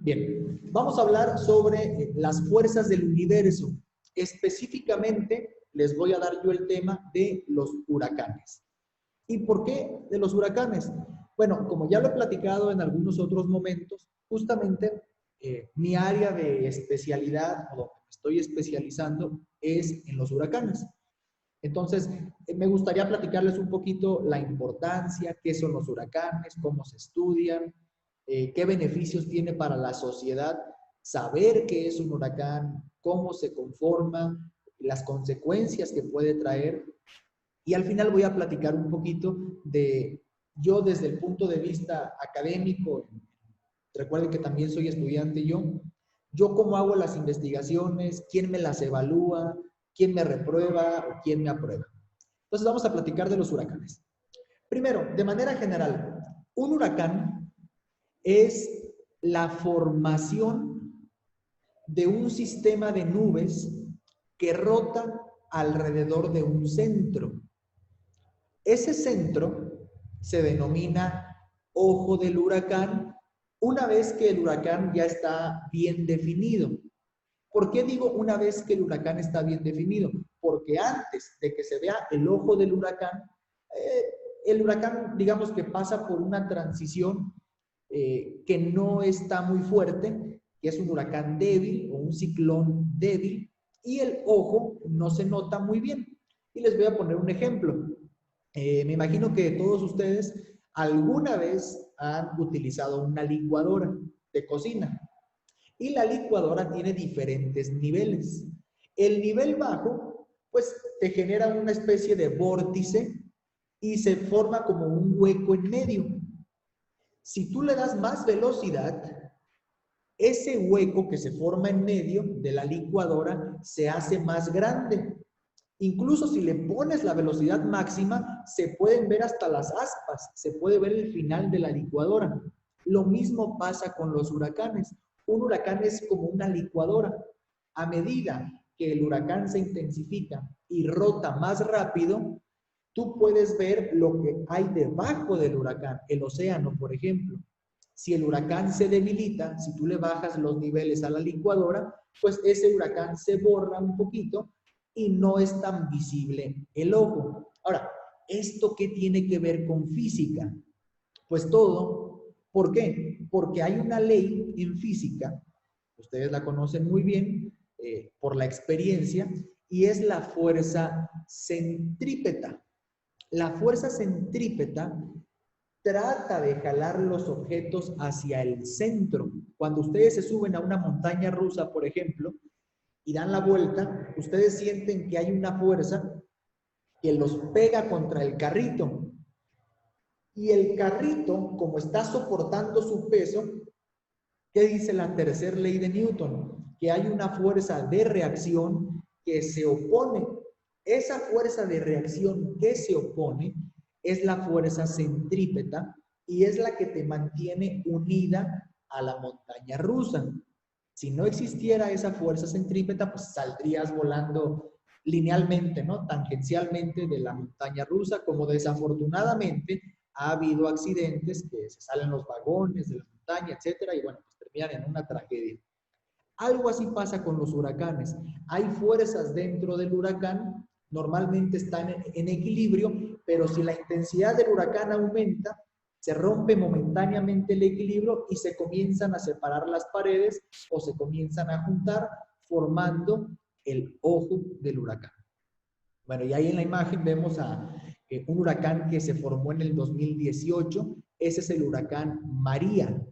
Bien, vamos a hablar sobre las fuerzas del universo. Específicamente, les voy a dar yo el tema de los huracanes. ¿Y por qué de los huracanes? Bueno, como ya lo he platicado en algunos otros momentos, justamente mi área de especialidad, o donde me estoy especializando, es en los huracanes. Entonces, me gustaría platicarles un poquito la importancia, qué son los huracanes, cómo se estudian, qué beneficios tiene para la sociedad saber qué es un huracán, cómo se conforma, las consecuencias que puede traer. Y al final voy a platicar un poquito de yo desde el punto de vista académico. Recuerden que también soy estudiante yo cómo hago las investigaciones, quién me las evalúa, quién me reprueba o quién me aprueba. Entonces vamos a platicar de los huracanes. Primero, de manera general, un huracán es la formación de un sistema de nubes que rotan alrededor de un centro. Ese centro se denomina ojo del huracán una vez que el huracán ya está bien definido. ¿Por qué digo una vez que el huracán está bien definido? Porque antes de que se vea el ojo del huracán, digamos que pasa por una transición que no está muy fuerte, que es un huracán débil o un ciclón débil, y el ojo no se nota muy bien. Y les voy a poner un ejemplo. Me imagino que todos ustedes alguna vez han utilizado una licuadora de cocina. Y la licuadora tiene diferentes niveles. El nivel bajo, pues, te genera una especie de vórtice y se forma como un hueco en medio. Si tú le das más velocidad, ese hueco que se forma en medio de la licuadora se hace más grande. Incluso si le pones la velocidad máxima, se pueden ver hasta las aspas, se puede ver el final de la licuadora. Lo mismo pasa con los huracanes. Un huracán es como una licuadora. A medida que el huracán se intensifica y rota más rápido, tú puedes ver lo que hay debajo del huracán, el océano, por ejemplo. Si el huracán se debilita, si tú le bajas los niveles a la licuadora, pues ese huracán se borra un poquito y no es tan visible el ojo. Ahora, ¿esto qué tiene que ver con física? Pues todo. ¿Por qué? Porque hay una ley en física, ustedes la conocen muy bien por la experiencia, y es la fuerza centrípeta. La fuerza centrípeta trata de jalar los objetos hacia el centro. Cuando ustedes se suben a una montaña rusa, por ejemplo, y dan la vuelta, ustedes sienten que hay una fuerza que los pega contra el carrito. Y el carrito, como está soportando su peso, ¿qué dice la tercera ley de Newton? Que hay una fuerza de reacción que se opone. Esa fuerza de reacción que se opone es la fuerza centrípeta y es la que te mantiene unida a la montaña rusa. Si no existiera esa fuerza centrípeta, pues saldrías volando linealmente, ¿no? Tangencialmente de la montaña rusa, como desafortunadamente ha habido accidentes que se salen los vagones de la montaña, etcétera, y bueno, pues terminan en una tragedia. Algo así pasa con los huracanes. Hay fuerzas dentro del huracán, normalmente están en equilibrio, pero si la intensidad del huracán aumenta, se rompe momentáneamente el equilibrio y se comienzan a separar las paredes o se comienzan a juntar formando el ojo del huracán. Bueno, y ahí en la imagen vemos a un huracán que se formó en el 2018. Ese es el huracán María.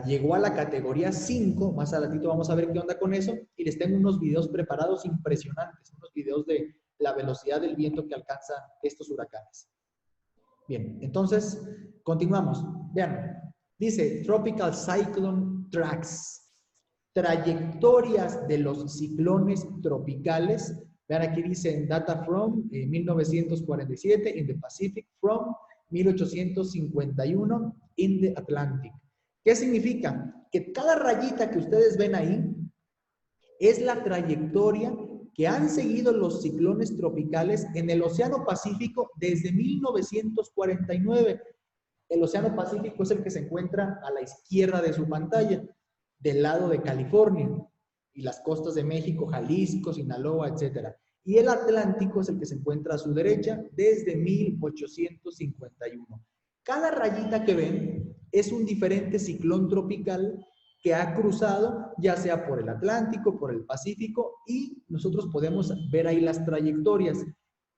Llegó a la categoría 5, más adelantito vamos a ver qué onda con eso, y les tengo unos videos preparados impresionantes, unos videos de la velocidad del viento que alcanzan estos huracanes. Bien, entonces, continuamos. Vean, dice Tropical Cyclone Tracks, trayectorias de los ciclones tropicales. Vean, aquí dice Data from 1947 in the Pacific, from 1851 in the Atlantic. ¿Qué significa? Que cada rayita que ustedes ven ahí es la trayectoria que han seguido los ciclones tropicales en el Océano Pacífico desde 1949. El Océano Pacífico es el que se encuentra a la izquierda de su pantalla. del lado de California y las costas de México, Jalisco, Sinaloa, etc. Y el Atlántico es el que se encuentra a su derecha desde 1851. Cada rayita que ven es un diferente ciclón tropical que ha cruzado, ya sea por el Atlántico, por el Pacífico, y nosotros podemos ver ahí las trayectorias.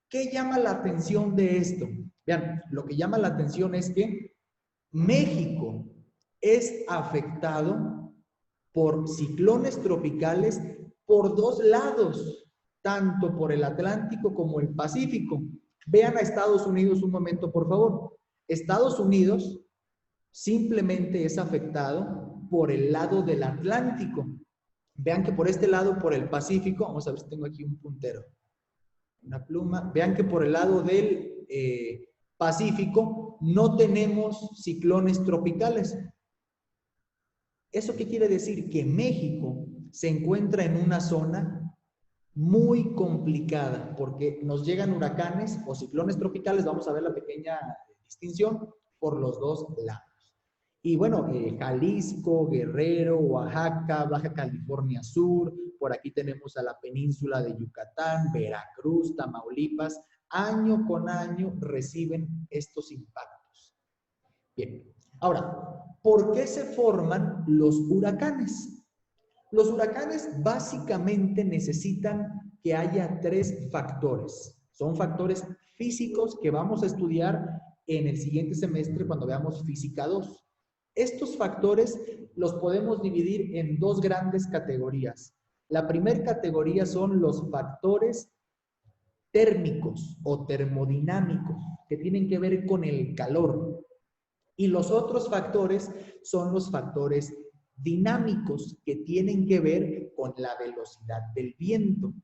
¿Qué llama la atención de esto? Vean, lo que llama la atención es que México es afectado por ciclones tropicales por dos lados, tanto por el Atlántico como el Pacífico. Vean a Estados Unidos un momento, por favor. Estados Unidos simplemente es afectado por el lado del Atlántico. Vean que por este lado, por el Pacífico, vamos a ver si tengo aquí un puntero, una pluma. Vean que por el lado del Pacífico no tenemos ciclones tropicales. ¿Eso qué quiere decir? Que México se encuentra en una zona muy complicada porque nos llegan huracanes o ciclones tropicales, vamos a ver la pequeña distinción, por los dos lados. Y bueno, Jalisco, Guerrero, Oaxaca, Baja California Sur, por aquí tenemos a la península de Yucatán, Veracruz, Tamaulipas, año con año reciben estos impactos. Bien, ahora, ¿por qué se forman los huracanes? Los huracanes básicamente necesitan que haya tres factores. Son factores físicos que vamos a estudiar en el siguiente semestre cuando veamos Física 2. Estos factores los podemos dividir en dos grandes categorías. La primera categoría son los factores térmicos o termodinámicos, que tienen que ver con el calor. Y los otros factores son los factores dinámicos, que tienen que ver con la velocidad del viento.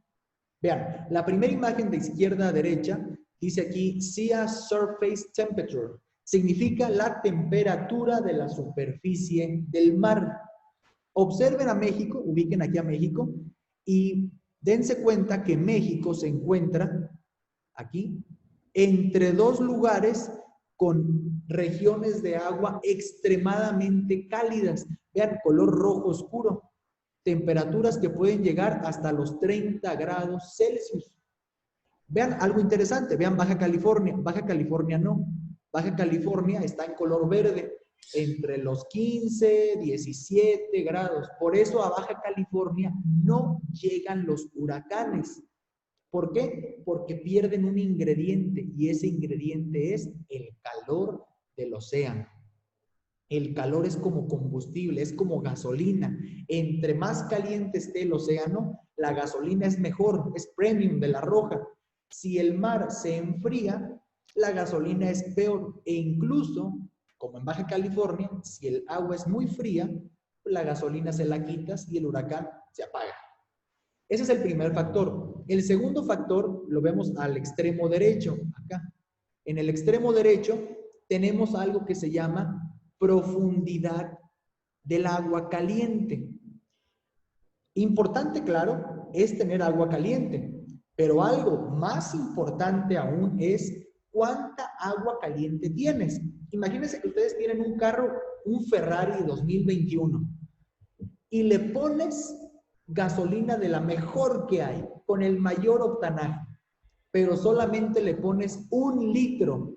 Vean, la primera imagen de izquierda a derecha dice aquí Sea Surface Temperature. Significa la temperatura de la superficie del mar. Observen a México, ubiquen aquí a México y dense cuenta que México se encuentra aquí entre dos lugares con regiones de agua extremadamente cálidas. Vean, color rojo oscuro. Temperaturas que pueden llegar hasta los 30 grados Celsius. Vean algo interesante, vean Baja California. Baja California no. Baja California está en color verde, entre los 15, 17 grados. Por eso a Baja California no llegan los huracanes. ¿Por qué? Porque pierden un ingrediente y ese ingrediente es el calor del océano. El calor es como combustible, es como gasolina. Entre más caliente esté el océano, la gasolina es mejor, es premium de la roja. Si el mar se enfría, la gasolina es peor. E incluso, como en Baja California, si el agua es muy fría, la gasolina se la quitas y el huracán se apaga. Ese es el primer factor. El segundo factor lo vemos al extremo derecho, acá. En el extremo derecho tenemos algo que se llama profundidad del agua caliente. Importante, claro, es tener agua caliente, pero algo más importante aún es cuánta agua caliente tienes. Imagínense que ustedes tienen un carro, un Ferrari 2021, y le pones gasolina de la mejor que hay, con el mayor octanaje, pero solamente le pones 1 litro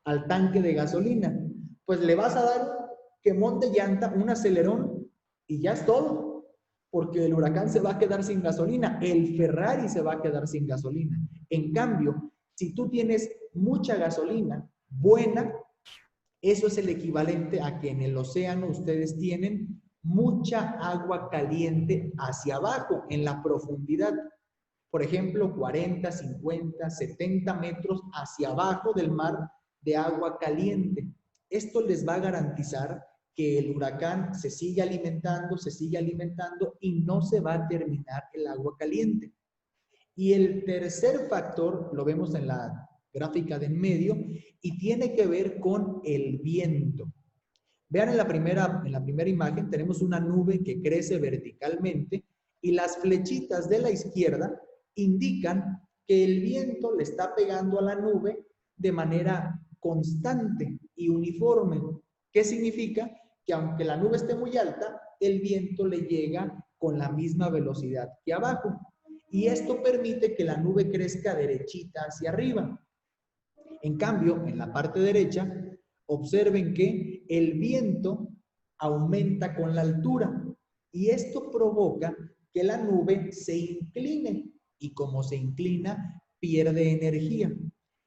al tanque de gasolina, pues le vas a dar un quemón de llanta, un acelerón, y ya es todo, porque el huracán se va a quedar sin gasolina, el Ferrari se va a quedar sin gasolina. En cambio, si tú tienes mucha gasolina buena, eso es el equivalente a que en el océano ustedes tienen mucha agua caliente hacia abajo, en la profundidad. Por ejemplo, 40, 50, 70 metros hacia abajo del mar de agua caliente. Esto les va a garantizar que el huracán se sigue alimentando y no se va a terminar el agua caliente. Y el tercer factor, lo vemos en la gráfica de en medio, y tiene que ver con el viento. Vean en la primera imagen, tenemos una nube que crece verticalmente y las flechitas de la izquierda indican que el viento le está pegando a la nube de manera constante y uniforme. ¿Qué significa? que aunque la nube esté muy alta, el viento le llega con la misma velocidad que abajo. Y esto permite que la nube crezca derechita hacia arriba. En cambio, en la parte derecha, observen que el viento aumenta con la altura y esto provoca que la nube se incline y como se inclina, pierde energía.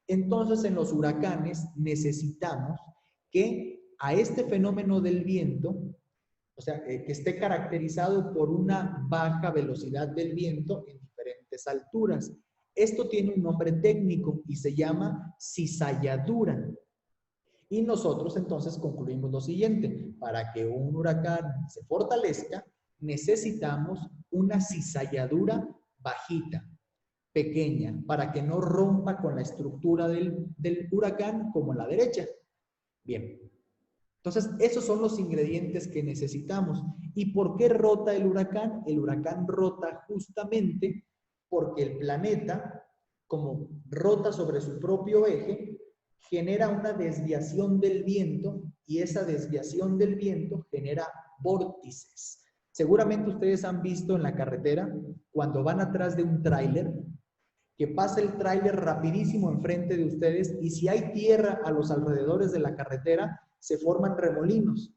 Entonces, en los huracanes necesitamos que a este fenómeno del viento, o sea, que esté caracterizado por una baja velocidad del viento en diferentes alturas. Esto tiene un nombre técnico y se llama cizalladura. Y nosotros entonces concluimos lo siguiente: para que un huracán se fortalezca, necesitamos una cizalladura bajita, pequeña, para que no rompa con la estructura del huracán como a la derecha. Bien. Entonces, esos son los ingredientes que necesitamos. ¿Y por qué rota el huracán? El huracán rota justamente porque el planeta, como rota sobre su propio eje, genera una desviación del viento y esa desviación del viento genera vórtices. Seguramente ustedes han visto en la carretera, cuando van atrás de un tráiler, que pasa el tráiler rapidísimo enfrente de ustedes y si hay tierra a los alrededores de la carretera, se forman remolinos.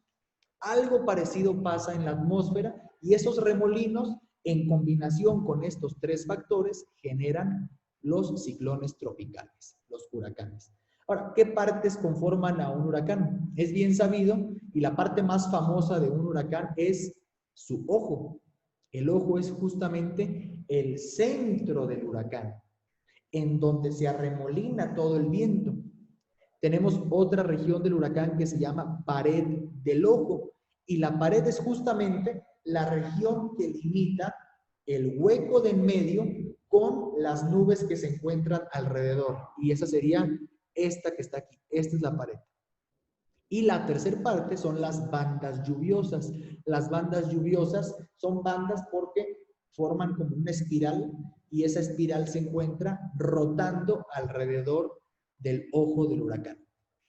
Algo parecido pasa en la atmósfera y esos remolinos, en combinación con estos tres factores, generan los ciclones tropicales, los huracanes. Ahora, ¿qué partes conforman a un huracán? Es bien sabido y la parte más famosa de un huracán es su ojo. El ojo es justamente el centro del huracán, en donde se arremolina todo el viento. Tenemos otra región del huracán que se llama pared del ojo. Y la pared es justamente la región que limita el hueco de en medio con las nubes que se encuentran alrededor. Y esa sería esta que está aquí. Esta es la pared. Y la tercera parte son las bandas lluviosas. Las bandas lluviosas son bandas porque forman como una espiral y esa espiral se encuentra rotando alrededor del ojo del huracán.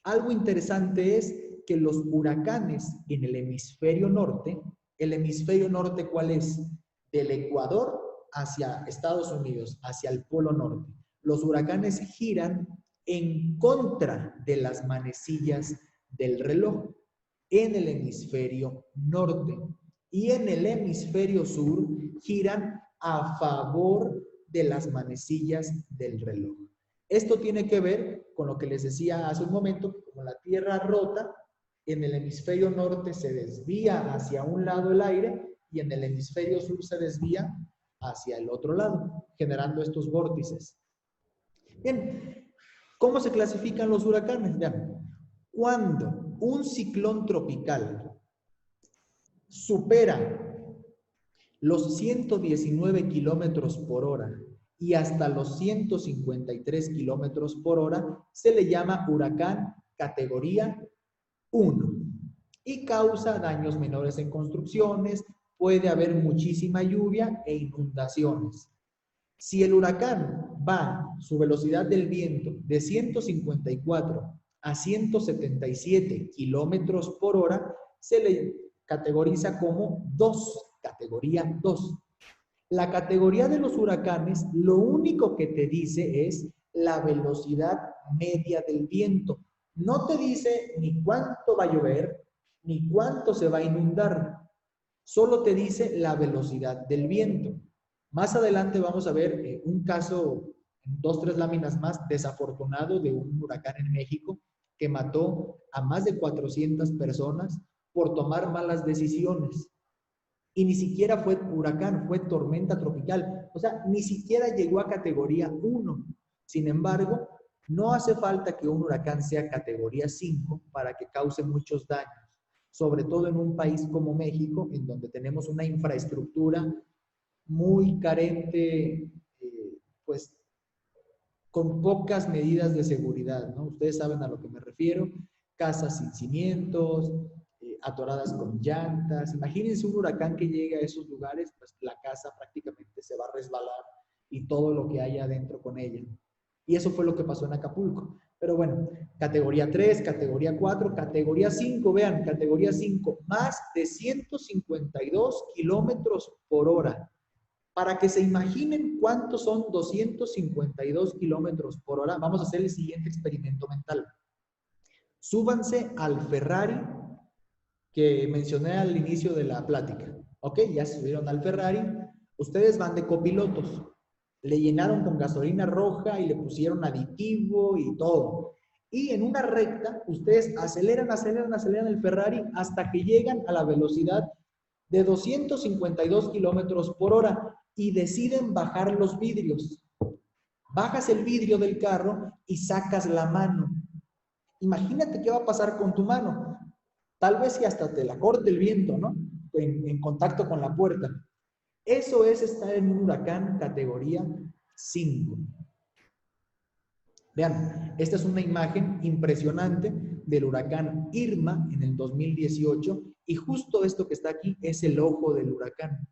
Algo interesante es que los huracanes en el hemisferio norte ¿cuál es? Del Ecuador hacia Estados Unidos, hacia el Polo Norte. Los huracanes giran en contra de las manecillas del reloj en el hemisferio norte y en el hemisferio sur giran a favor de las manecillas del reloj. Esto tiene que ver con lo que les decía hace un momento, que como la Tierra rota, en el hemisferio norte se desvía hacia un lado el aire y en el hemisferio sur se desvía hacia el otro lado, generando estos vórtices. Bien, ¿cómo se clasifican los huracanes? Vean, cuando un ciclón tropical supera los 119 kilómetros por hora y hasta los 153 kilómetros por hora, se le llama huracán categoría 1 y causa daños menores en construcciones, puede haber muchísima lluvia e inundaciones. Si el huracán va su velocidad del viento de 154 a 177 kilómetros por hora, se le categoriza como 2, categoría 2. La categoría de los huracanes lo único que te dice es la velocidad media del viento. No te dice ni cuánto va a llover, ni cuánto se va a inundar. Solo te dice la velocidad del viento. Más adelante vamos a ver un caso, 2, 3 láminas más, desafortunado de un huracán en México que mató a más de 400 personas por tomar malas decisiones. Y ni siquiera fue huracán, fue tormenta tropical. O sea, ni siquiera llegó a categoría 1. Sin embargo, no hace falta que un huracán sea categoría 5 para que cause muchos daños, sobre todo en un país como México, en donde tenemos una infraestructura muy carente, pues con pocas medidas de seguridad, ¿no? Ustedes saben a lo que me refiero, casas sin cimientos, atoradas con llantas. Imagínense un huracán que llegue a esos lugares, pues la casa prácticamente se va a resbalar y todo lo que haya adentro con ella. Y eso fue lo que pasó en Acapulco. Pero bueno, categoría 3, categoría 4, categoría 5, vean, categoría 5, más de 152 kilómetros por hora. Para que se imaginen cuántos son 252 kilómetros por hora, vamos a hacer el siguiente experimento mental. Súbanse al Ferrari que mencioné al inicio de la plática. Ok, ya se subieron al Ferrari. Ustedes van de copilotos. Le llenaron con gasolina roja y le pusieron aditivo y todo. Y en una recta, ustedes aceleran el Ferrari hasta que llegan a la velocidad de 252 kilómetros por hora y deciden bajar los vidrios. Bajas el vidrio del carro y sacas la mano. Imagínate qué va a pasar con tu mano. Tal vez si hasta te la corte el viento, ¿no? En contacto con la puerta. Eso es estar en un huracán categoría 5. Vean, esta es una imagen impresionante del huracán Irma en el 2018 y justo esto que está aquí es el ojo del huracán.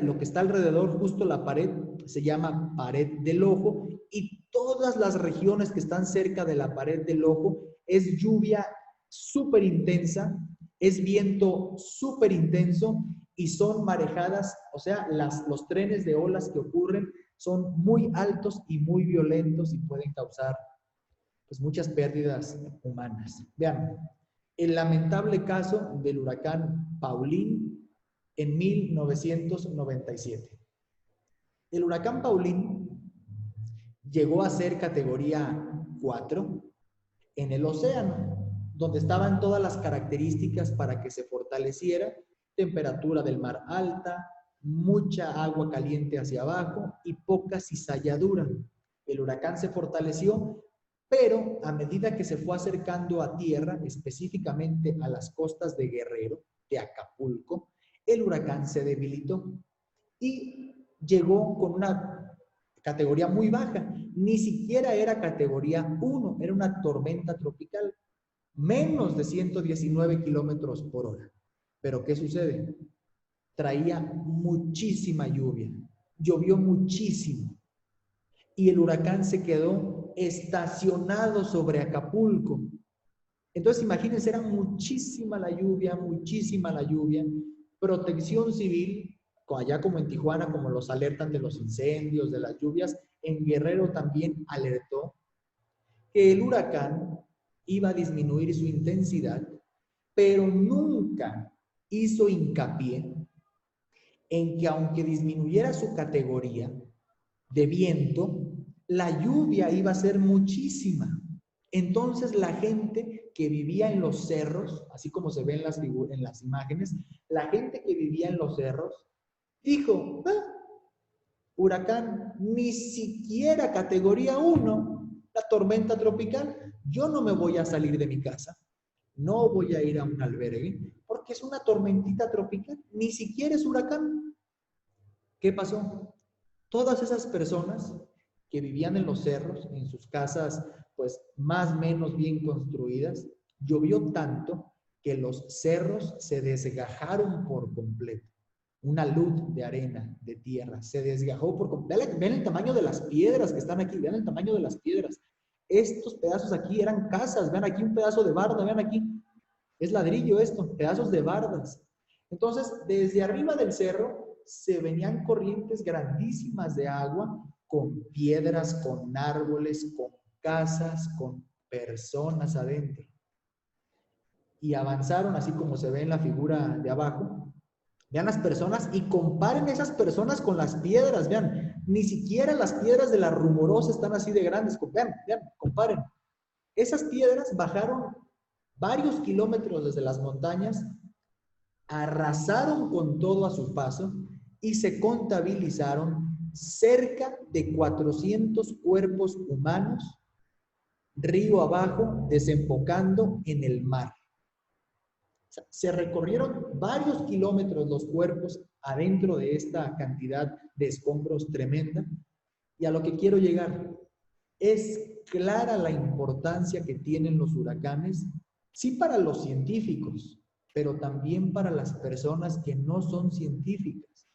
Lo que está alrededor, justo la pared, se llama pared del ojo y todas las regiones que están cerca de la pared del ojo es lluvia súper intensa, es viento súper intenso y son marejadas, o sea, los trenes de olas que ocurren son muy altos y muy violentos y pueden causar pues, muchas pérdidas humanas. Vean, el lamentable caso del huracán Pauline en 1997. El huracán Pauline llegó a ser categoría 4 en el océano, donde estaban todas las características para que se fortaleciera: temperatura del mar alta, mucha agua caliente hacia abajo y poca cizalladura. El huracán se fortaleció, pero a medida que se fue acercando a tierra, específicamente a las costas de Guerrero, de Acapulco, el huracán se debilitó y llegó con una categoría muy baja. Ni siquiera era categoría 1, era una tormenta tropical, menos de 119 kilómetros por hora. Pero ¿qué sucede? Traía muchísima lluvia, llovió muchísimo y el huracán se quedó estacionado sobre Acapulco. Entonces imagínense, era muchísima la lluvia, Protección Civil, allá como en Tijuana, como los alertan de los incendios, de las lluvias, en Guerrero también alertó que el huracán iba a disminuir su intensidad, pero nunca hizo hincapié en que aunque disminuyera su categoría de viento, la lluvia iba a ser muchísima. Entonces la gente que vivía en los cerros, así como se ve en las imágenes, la gente que vivía en los cerros dijo, huracán, ni siquiera categoría 1, la tormenta tropical, yo no me voy a salir de mi casa, no voy a ir a un albergue, porque es una tormentita tropical, ni siquiera es huracán. ¿Qué pasó? Todas esas personas que vivían en los cerros, en sus casas, pues más o menos bien construidas, llovió tanto que los cerros se desgajaron por completo. Una luz de arena, de tierra, se desgajó por completo. Vean el tamaño de las piedras que están aquí, vean el tamaño de las piedras. Estos pedazos aquí eran casas, vean aquí un pedazo de barda, vean aquí, es ladrillo esto, pedazos de bardas. Entonces, desde arriba del cerro se venían corrientes grandísimas de agua con piedras, con árboles, con casas, con personas adentro. Y avanzaron así como se ve en la figura de abajo. Vean las personas y comparen esas personas con las piedras, vean. Ni siquiera las piedras de la Rumorosa están así de grandes. Vean, comparen. Esas piedras bajaron varios kilómetros desde las montañas, arrasaron con todo a su paso y se contabilizaron cerca de 400 cuerpos humanos río abajo desembocando en el mar. O sea, se recorrieron varios kilómetros los cuerpos adentro de esta cantidad de escombros tremenda. Y a lo que quiero llegar, es clara la importancia que tienen los huracanes, sí para los científicos, pero también para las personas que no son científicas.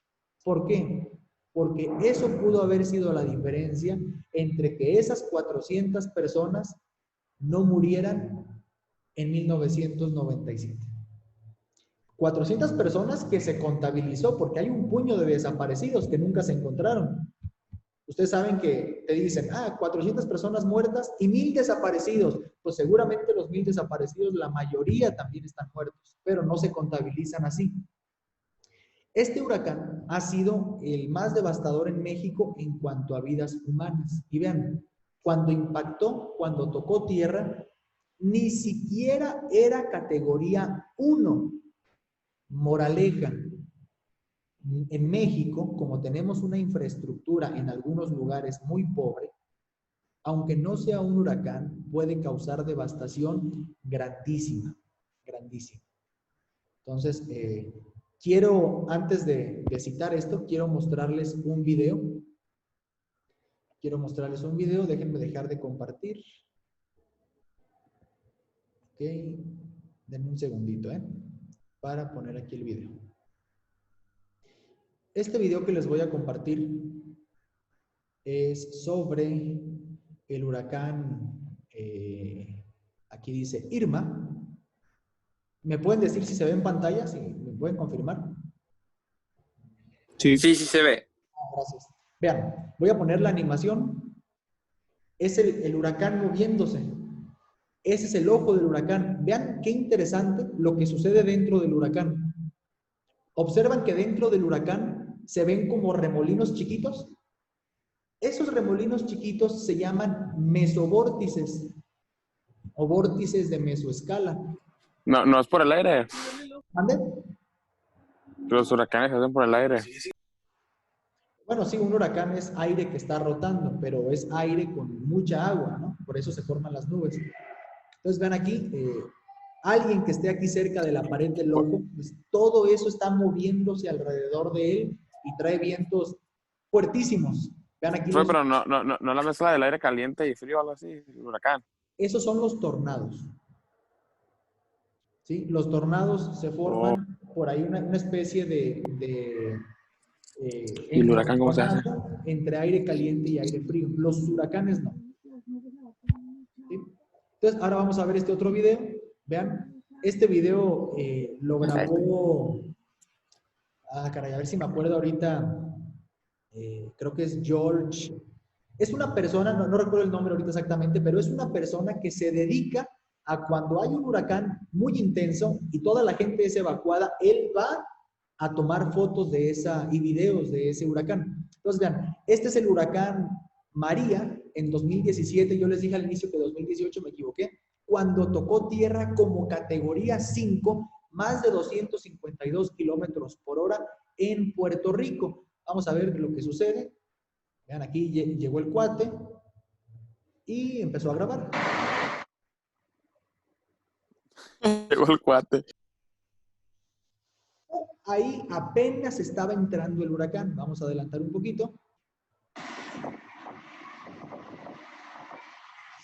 ¿Por qué? porque eso pudo haber sido la diferencia entre que esas 400 personas no murieran en 1997. 400 personas que se contabilizó porque hay un puño de desaparecidos que nunca se encontraron. Ustedes saben que te dicen, 400 personas muertas y 1000 desaparecidos. Pues seguramente los 1000 desaparecidos, la mayoría también están muertos, pero no se contabilizan así. Este huracán ha sido el más devastador en México en cuanto a vidas humanas. Y vean, cuando impactó, cuando tocó tierra, ni siquiera era categoría 1. Moraleja, en México, como tenemos una infraestructura en algunos lugares muy pobre, aunque no sea un huracán, puede causar devastación grandísima, grandísima. Entonces, quiero, antes de citar esto, quiero mostrarles un video. Déjenme dejar de compartir. Ok, denme un segundito, para poner aquí el video. Este video que les voy a compartir es sobre el huracán, aquí dice Irma. ¿Me pueden decir si se ve en pantalla? ¿Si me pueden confirmar? Sí, sí se ve. Gracias. Vean, voy a poner la animación. Es el huracán moviéndose. Ese es el ojo del huracán. Vean qué interesante lo que sucede dentro del huracán. Observan que dentro del huracán se ven como remolinos chiquitos. Esos remolinos chiquitos se llaman mesovórtices o vórtices de mesoescala. No es por el aire. ¿Mande? Los huracanes se hacen por el aire. Bueno, sí, un huracán es aire que está rotando, pero es aire con mucha agua, ¿no? Por eso se forman las nubes. Entonces, vean aquí, alguien que esté aquí cerca de la pared del ojo, pues todo eso está moviéndose alrededor de él y trae vientos fuertísimos. Vean aquí Pero no la mezcla del aire caliente y frío o algo así, el huracán. Esos son los tornados. ¿Sí? Los tornados se forman por ahí una especie de ¿Y el huracán cómo se hace? entre aire caliente y aire frío. Los huracanes no. ¿Sí? Entonces, ahora vamos a ver este otro video. Vean, este video lo grabó... caray, a ver si me acuerdo ahorita. Creo que es George. Es una persona, no recuerdo el nombre ahorita exactamente, pero es una persona que se dedica a cuando hay un huracán muy intenso y toda la gente es evacuada, él va a tomar fotos de esa y videos de ese huracán. Entonces, vean, este es el huracán María en 2017. Yo les dije al inicio que 2018, me equivoqué, cuando tocó tierra como categoría 5, más de 252 kilómetros por hora en Puerto Rico. Vamos a ver lo que sucede. Vean, aquí llegó el cuate y empezó a grabar. Llegó el cuate. Ahí apenas estaba entrando el huracán. Vamos a adelantar un poquito.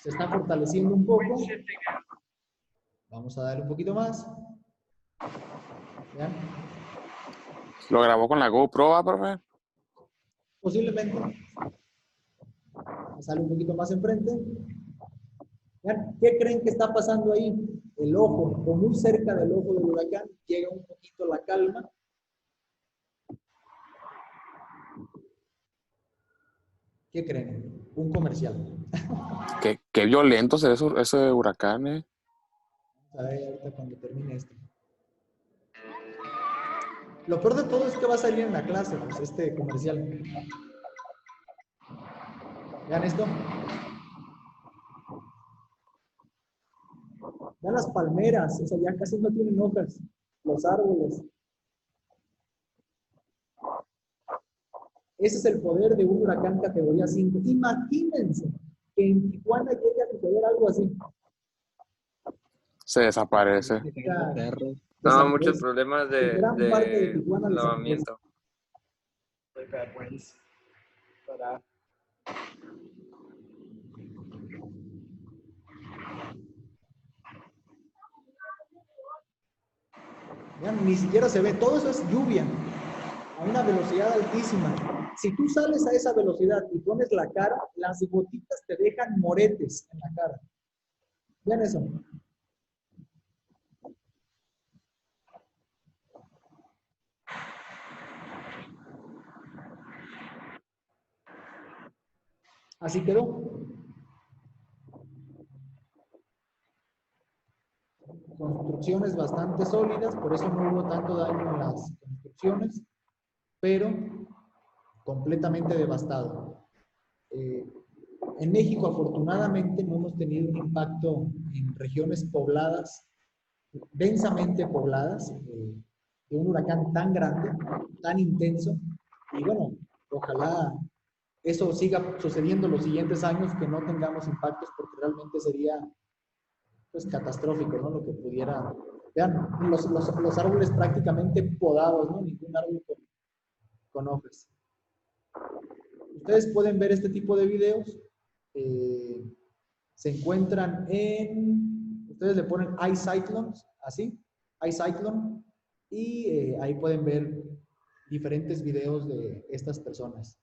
Se está fortaleciendo un poco. Vamos a darle un poquito más. ¿Vean? ¿Lo grabó con la GoPro, profe? Posiblemente. Sale un poquito más enfrente. ¿Vean? ¿Qué creen que está pasando ahí? El ojo, o muy cerca del ojo del huracán, llega un poquito la calma. ¿Qué creen? Un comercial. Qué violento se ve ese huracán, Vamos a ver ahorita cuando termine esto. Lo peor de todo es que va a salir en la clase, pues, este comercial. Vean esto. Vean las palmeras, o sea, ya casi no tienen hojas. Los árboles. Ese es el poder de un huracán categoría 5. Imagínense que en Tijuana llegue a suceder algo así. Se desaparece. No, muchos problemas de lavamiento. Vean, ni siquiera se ve, todo eso es lluvia a una velocidad altísima. Si tú sales a esa velocidad y pones la cara, las gotitas te dejan moretes en la cara. Vean eso. Así quedó. Construcciones bastante sólidas, por eso no hubo tanto daño en las construcciones, pero completamente devastado. En México, afortunadamente, no hemos tenido un impacto en regiones pobladas, densamente pobladas, de un huracán tan grande, tan intenso, y bueno, ojalá eso siga sucediendo los siguientes años, que no tengamos impactos, porque realmente sería pues catastrófico, ¿no? Lo que pudiera... Vean, los árboles prácticamente podados, ¿no? Ningún árbol con hojas. Ustedes pueden ver este tipo de videos. Se encuentran en... Ustedes le ponen iCyclones, así, iCyclone, y ahí pueden ver diferentes videos de estas personas.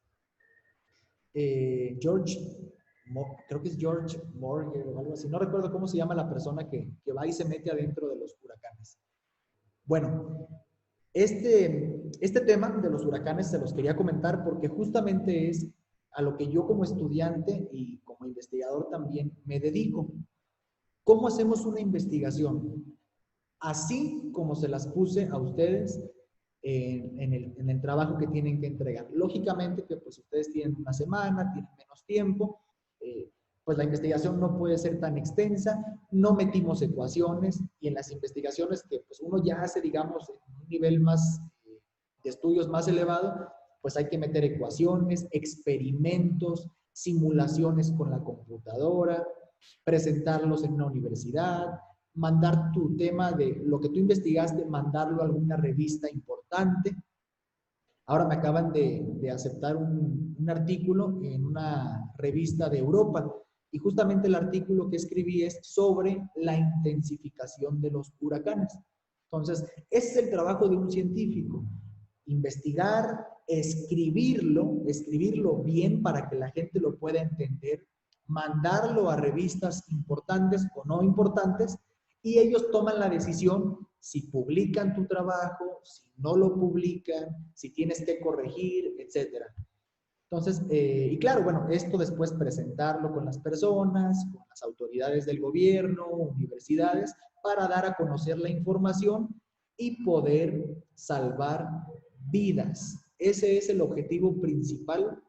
Creo que es George Morgan o algo así. No recuerdo cómo se llama la persona que va y se mete adentro de los huracanes. Bueno, este tema de los huracanes se los quería comentar porque justamente es a lo que yo como estudiante y como investigador también me dedico. ¿Cómo hacemos una investigación? Así como se las puse a ustedes en el trabajo que tienen que entregar. Lógicamente que pues ustedes tienen una semana, tienen menos tiempo, pues la investigación no puede ser tan extensa, no metimos ecuaciones y en las investigaciones que pues uno ya hace, digamos, en un nivel más de estudios más elevado, pues hay que meter ecuaciones, experimentos, simulaciones con la computadora, presentarlos en una universidad, mandar tu tema de lo que tú investigaste, mandarlo a alguna revista importante. Ahora me acaban de aceptar un artículo en una revista de Europa y justamente el artículo que escribí es sobre la intensificación de los huracanes. Entonces, ese es el trabajo de un científico. Investigar, escribirlo bien para que la gente lo pueda entender, mandarlo a revistas importantes o no importantes y ellos toman la decisión si publican tu trabajo, si no lo publican, si tienes que corregir, etc. Entonces, y claro, bueno, esto después presentarlo con las personas, con las autoridades del gobierno, universidades, para dar a conocer la información y poder salvar vidas. Ese es el objetivo principal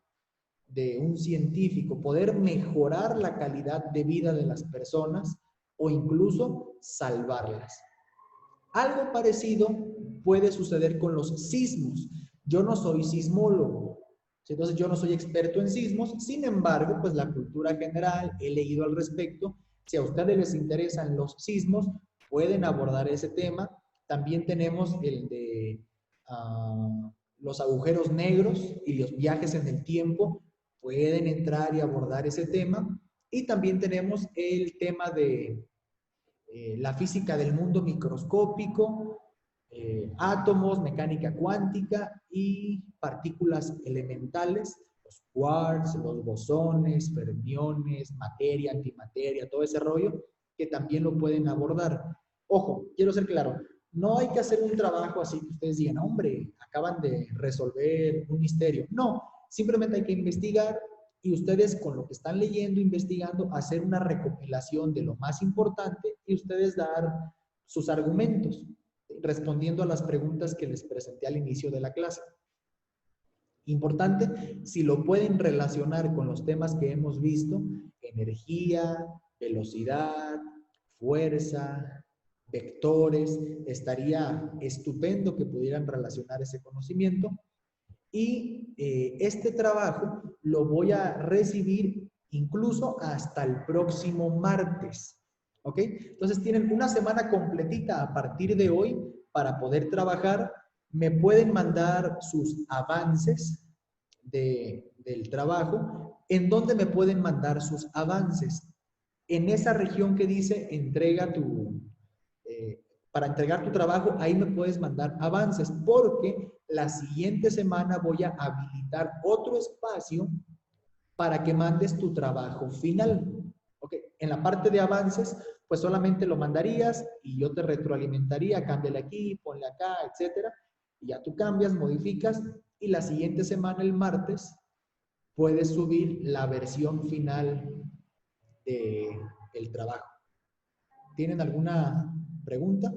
de un científico, poder mejorar la calidad de vida de las personas o incluso salvarlas. Algo parecido puede suceder con los sismos. Yo no soy sismólogo, entonces yo no soy experto en sismos, sin embargo, pues la cultura general, he leído al respecto. Si a ustedes les interesan los sismos, pueden abordar ese tema. También tenemos el de los agujeros negros y los viajes en el tiempo, pueden entrar y abordar ese tema. Y también tenemos el tema de la física del mundo microscópico, átomos, mecánica cuántica y partículas elementales, los quarks, los bosones, fermiones, materia, antimateria, todo ese rollo, que también lo pueden abordar. Ojo, quiero ser claro, no hay que hacer un trabajo así que ustedes digan, hombre, acaban de resolver un misterio. No, simplemente hay que investigar y ustedes con lo que están leyendo, investigando, hacer una recopilación de lo más importante y ustedes dar sus argumentos, respondiendo a las preguntas que les presenté al inicio de la clase. Importante, si lo pueden relacionar con los temas que hemos visto, energía, velocidad, fuerza, vectores, estaría estupendo que pudieran relacionar ese conocimiento. Y este trabajo lo voy a recibir incluso hasta el próximo martes. ¿Ok? Entonces tienen una semana completita a partir de hoy para poder trabajar. Me pueden mandar sus avances del trabajo. ¿En dónde me pueden mandar sus avances? En esa región que dice entrega para entregar tu trabajo, ahí me puedes mandar avances, porque la siguiente semana voy a habilitar otro espacio para que mandes tu trabajo final. ¿Ok? En la parte de avances, pues solamente lo mandarías y yo te retroalimentaría, cámbiale aquí, ponle acá, etcétera. Y ya tú cambias, modificas y la siguiente semana, el martes, puedes subir la versión final del trabajo. ¿Tienen alguna pregunta?